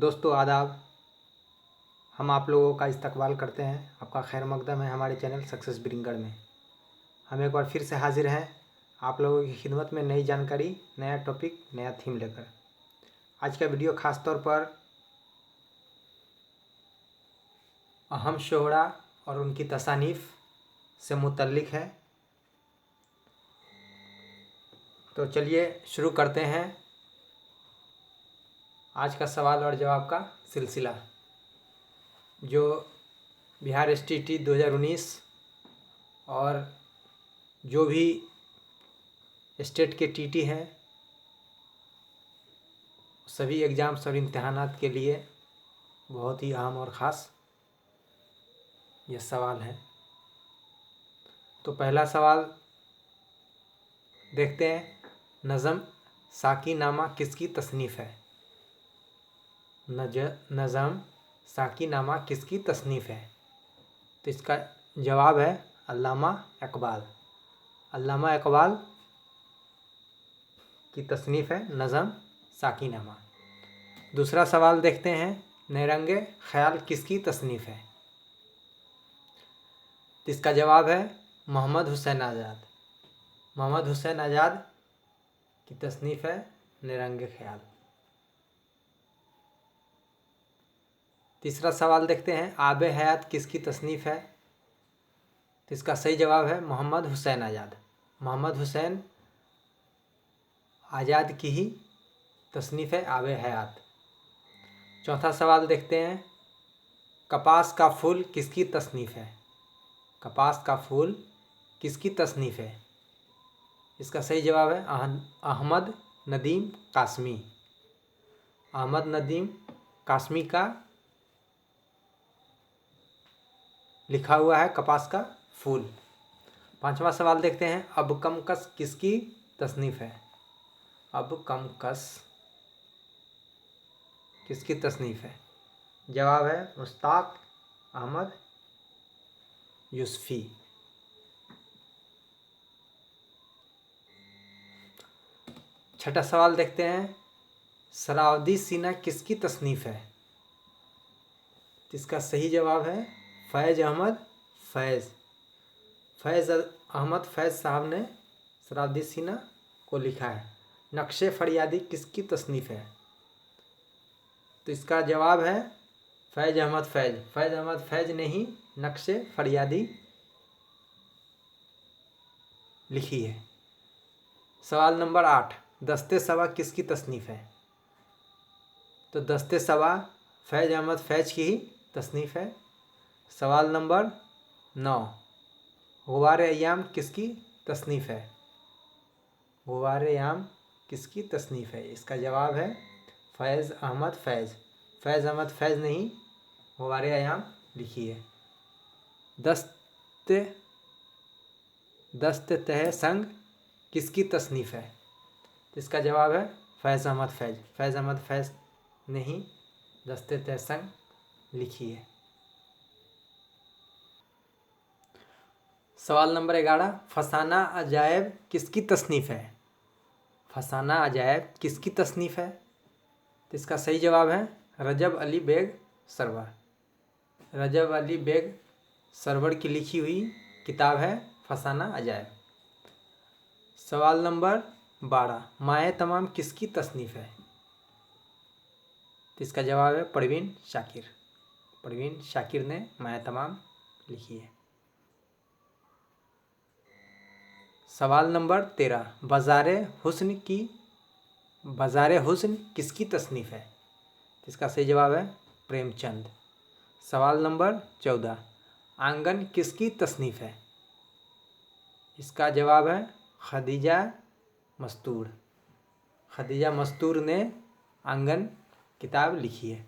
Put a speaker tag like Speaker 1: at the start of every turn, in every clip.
Speaker 1: दोस्तों आदाब। हम आप लोगों का इस्तकबाल करते हैं। आपका खैर मकदम है हमारे चैनल सक्सेस ब्रिंगर में। हम एक बार फिर से हाजिर हैं आप लोगों की खिदमत में नई जानकारी, नया टॉपिक, नया थीम लेकर। आज का वीडियो ख़ास तौर पर अहम शोहरा और उनकी तसानीफ़ से मुतल्लिक है। तो चलिए शुरू करते हैं आज का सवाल और जवाब का सिलसिला, जो बिहार STT 2019 और जो भी स्टेट के TT हैं सभी एग्ज़ाम्स और इम्तहानात के लिए बहुत ही अहम और ख़ास ये सवाल है। तो पहला सवाल देखते हैं, नज़म साकीनामा किसकी तसनीफ़ है? नज़म साकीनामा किसकी तसनीफ़ है? तो इसका जवाब है अल्लामा इकबाल। अल्लामा इकबाल की तसनीफ़ है नज़म साकीनामा। दूसरा सवाल देखते हैं, नेरंगे ख़याल किसकी तसनीफ़ है? तो इसका जवाब है मोहम्मद हुसैन आज़ाद। मोहम्मद हुसैन आज़ाद की तसनीफ़ है नेरंगे ख़याल। तीसरा सवाल देखते हैं, आब हयात किसकी तसनीफ़ है? तो इसका सही जवाब है मोहम्मद हुसैन आज़ाद। मोहम्मद हुसैन आज़ाद की ही तसनीफ़ है आब हयात। चौथा सवाल देखते हैं, कपास का फूल किसकी तसनीफ़ है? कपास का फूल किसकी तसनीफ़ है? इसका सही जवाब है अहमद नदीम कासमी। अहमद नदीम कासमी का लिखा हुआ है कपास का फूल। पांचवा सवाल देखते हैं, अब कम कस किसकी तसनीफ़ है? अब कम कस किसकी तसनीफ़ है? जवाब है मुश्ताक अहमद यूसुफ़ी। छठा सवाल देखते हैं, सरावदी सीना किसकी तसनीफ़ है? इसका सही जवाब है फैज़ अहमद फैज़। फैज़ अहमद फैज़ साहब ने सरावदी सीना को लिखा है। नक्शे फरियादी किसकी तसनीफ़ है? तो इसका जवाब है फैज़ अहमद फैज़। फैज़ अहमद फैज़ ने ही नक्शे फरियादी लिखी है। सवाल नंबर 8, दस्ते सबा किसकी तसनीफ़ है? तो दस्ते सबा फैज़ अहमद फैज़ की ही तसनीफ़ है। सवाल नंबर 9, गुबार अय्याम किसकी तसनीफ़ है? गुबार अय्याम किसकी तसनीफ़ है? इसका जवाब है फैज़ अहमद फैज़। फैज़ अहमद फैज़ ने ही गुबार अय्याम लिखी है। दस्त तह संग किसकी तसनीफ़ है? इसका जवाब है फैज़ अहमद फैज़। फैज़ अहमद फैज़ ने ही दस्त तह संग लिखी है। सवाल नंबर 11, फसाना अजायब किसकी तसनीफ़ है? फसाना अजायब किसकी तसनीफ़ है? तो इसका सही जवाब है रजब अली बेग सरवर। रजब अली बेग सरवर की लिखी हुई किताब है फसाना अजायब। सवाल नंबर 12, माए तमाम किसकी तसनीफ़ है? तो इसका जवाब है परवीन शाकिर। परवीन शाकिर ने माए तमाम लिखी है। सवाल नंबर 13, बाज़ारे हुस्न किसकी तसनीफ़ है? इसका सही जवाब है प्रेमचंद। सवाल नंबर 14, आंगन किसकी तसनीफ़ है? इसका जवाब है खदीजा मस्तूर। खदीजा मस्तूर ने आंगन किताब लिखी है।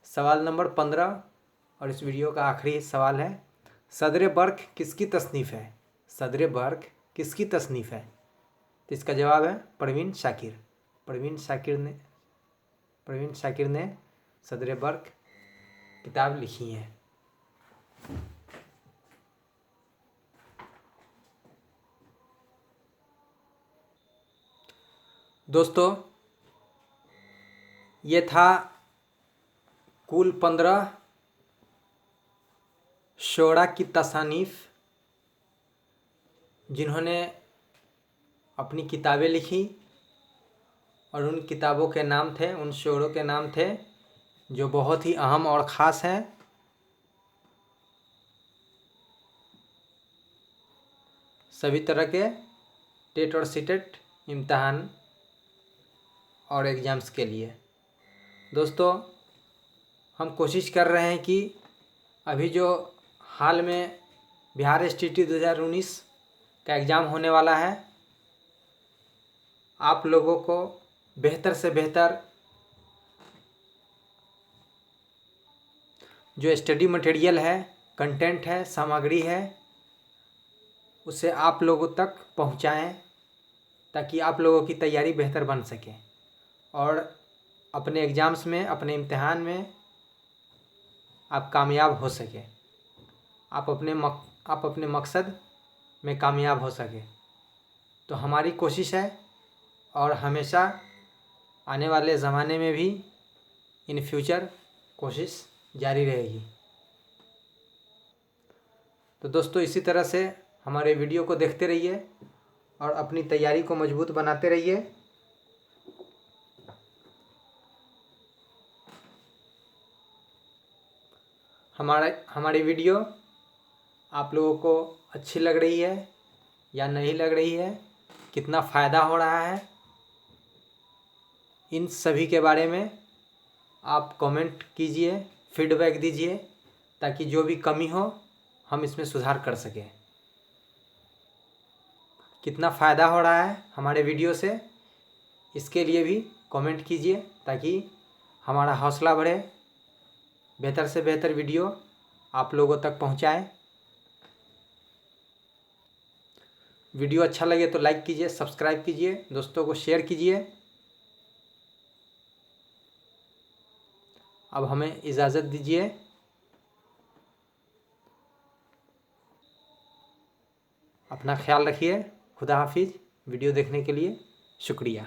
Speaker 1: सवाल नंबर 15 और इस वीडियो का आखिरी सवाल है, सदर बर्क किसकी तसनीफ़ है? सदर बर्क किसकी तसनीफ़ है? तो इसका जवाब है परवीन शाकिर। परवीन शाकिर ने सदर बर्क किताब लिखी है। दोस्तों ये था कुल 15 शोरा की तसानीफ जिन्होंने अपनी किताबें लिखी और उन किताबों के नाम थे, उन शोरों के नाम थे जो बहुत ही अहम और ख़ास हैं। सभी तरह के टेट और सीटेट इम्तहान और एग्ज़ाम्स के लिए। दोस्तों, हम कोशिश कर रहे हैं कि अभी जो हाल में बिहार STT 2019 का एग्ज़ाम होने वाला है, आप लोगों को बेहतर से बेहतर जो स्टडी मटेरियल है, कंटेंट है, सामग्री है, उसे आप लोगों तक पहुंचाएं ताकि आप लोगों की तैयारी बेहतर बन सके और अपने एग्ज़ाम्स में, अपने इम्तिहान में आप कामयाब हो सके, आप अपने मकसद में कामयाब हो सके। तो हमारी कोशिश है और हमेशा आने वाले ज़माने में भी इन फ्यूचर कोशिश जारी रहेगी। तो दोस्तों, इसी तरह से हमारे वीडियो को देखते रहिए और अपनी तैयारी को मजबूत बनाते रहिए। हमारी वीडियो आप लोगों को अच्छी लग रही है या नहीं लग रही है, कितना फ़ायदा हो रहा है, इन सभी के बारे में आप कमेंट कीजिए, फीडबैक दीजिए ताकि जो भी कमी हो हम इसमें सुधार कर सकें। कितना फ़ायदा हो रहा है हमारे वीडियो से, इसके लिए भी कमेंट कीजिए ताकि हमारा हौसला बढ़े, बेहतर से बेहतर वीडियो आप लोगों तक पहुंचाएं। वीडियो अच्छा लगे तो लाइक कीजिए, सब्सक्राइब कीजिए, दोस्तों को शेयर कीजिए। अब हमें इजाज़त दीजिए। अपना ख्याल रखिए। खुदा हाफिज़। वीडियो देखने के लिए शुक्रिया।